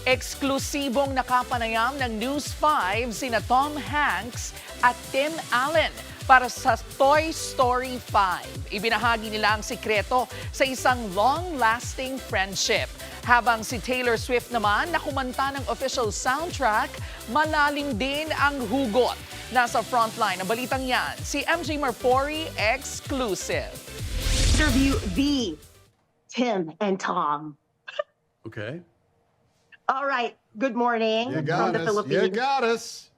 Eksklusibong nakapanayam ng News 5 sina Tom Hanks at Tim Allen para sa Toy Story 5. Ibinahagi nila ang sikreto sa isang long-lasting friendship. Habang si Taylor Swift naman na kumanta ng official soundtrack, malalim din ang hugot. Nasa frontline ng balitang yan, si MJ Marfori exclusive. Interview the Tim and Tom. Okay. All right. Good morning You from got the us. Philippines. You got us.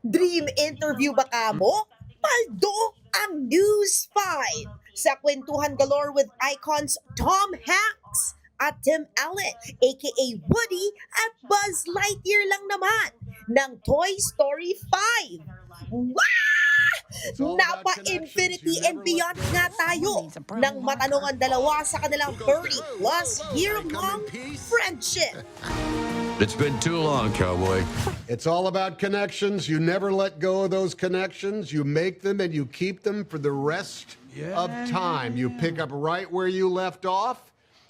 Dream interview ba kamo? Paldo ang News 5 sa kwentuhan galore with icons Tom Hanks at Tim Allen, aka Woody at Buzz Lightyear lang naman ng Toy Story 5. all about Napa-infinity connections. You and never beyond let go. nga tayo nang matanong ang dalawa sa kanilang 30-plus year-long friendship. It's been too long, cowboy. It's all about connections. You never let go of those connections. You make them and you keep them for the rest of time. You pick up right where you left off.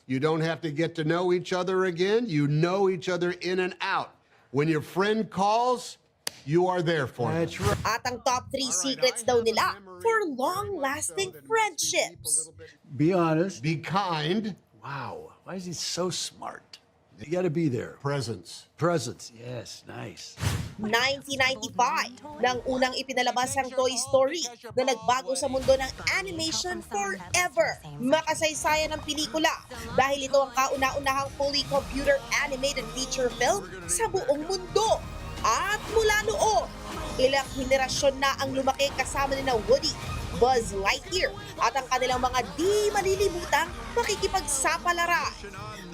You don't have to get to know each other again. You know each other in and out. When your friend calls, you are there for them. At ang top 3 secrets daw nila for long-lasting friendships. Be honest. Be kind. Wow, why is he so smart? You got to be there. Presence. Presence, yes, nice. 1995 nang unang ipinalabas ang Toy Story na nagbago sa mundo ng animation forever. Makasaysayan ng pelikula dahil ito ang kauna-unahang fully computer animated feature film sa buong mundo. At mula noon, ilang henerasyon na ang lumaki kasama ni na Woody, Buzz Lightyear at ang kanilang mga di malilimutang makikipagsapalaran.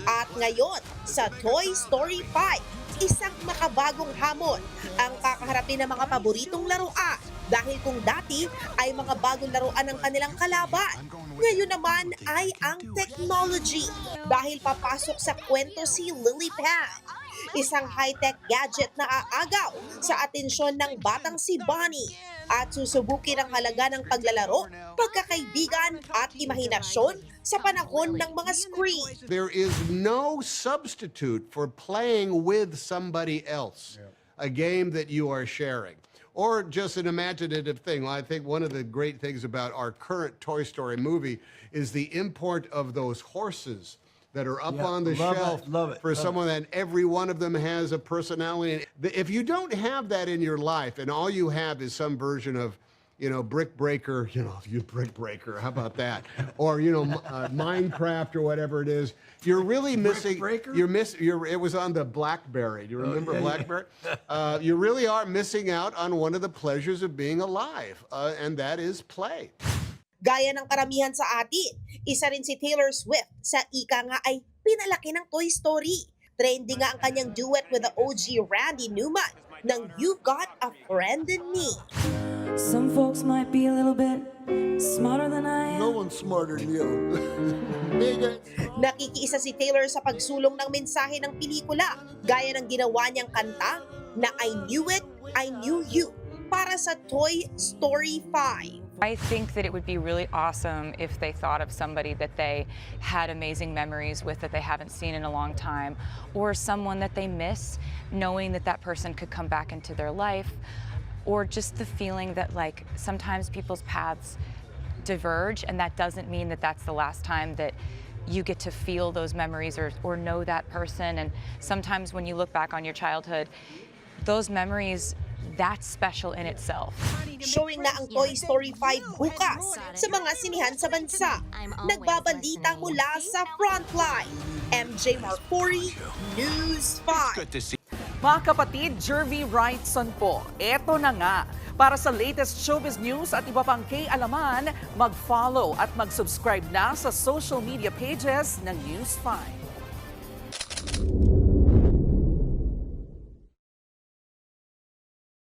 At ngayon, sa Toy Story 5, isang makabagong hamon ang kakaharapin ng mga paboritong laruan. Dahil kung dati ay mga bagong laruan ng kanilang kalaban, ngayon naman ay ang technology. Dahil papasok sa kwento si Lilypad, isang high-tech gadget na aagaw sa atensyon ng batang si Bonnie at susubukin ang halaga ng paglalaro, pagkakaibigan at imahinasyon sa panahon ng mga screen. There is no substitute for playing with somebody else, a game that you are sharing, or just an imaginative thing. I think one of the great things about our current Toy Story movie is the import of those horses that are up Yeah, on the love shelf it, love it, for love someone that every one of them has a personality. If you don't have that in your life and all you have is some version of, Brick Breaker, you Brick Breaker, how about that? Or, Minecraft or whatever it is, you're really missing. Breaker? It was on the BlackBerry. Do you remember BlackBerry? You really are missing out on one of the pleasures of being alive, and that is play. Gaya ng karamihan sa atin, isa rin si Taylor Swift sa ika nga ay pinalaki ng Toy Story. Trending nga ang kanyang duet with the OG Randy Newman ng You've Got a Friend in Me. Some folks might be a little bit smarter than I am. No one's smarter than you. Bigot. Nakikiisa si Taylor sa pagsulong ng mensahe ng pelikula, gaya ng ginawa niyang kanta na I Knew It, I Knew You para sa Toy Story 5. I think that it would be really awesome if they thought of somebody that they had amazing memories with that they haven't seen in a long time, or someone that they miss, knowing that that person could come back into their life, or just the feeling that like sometimes people's paths diverge, and that doesn't mean that that's the last time that you get to feel those memories or know that person. And sometimes when you look back on your childhood, those memories, that's special in itself. Showing na ang Toy Story 5 bukas sa mga sinihan sa bansa. Nagbabalita mula sa Frontline. MJ Marfori, News 5. Mga kapatid, Jervy Wrightson po. Eto na nga. Para sa latest showbiz news at iba pang kay-alaman, mag-follow at mag-subscribe na sa social media pages ng News 5.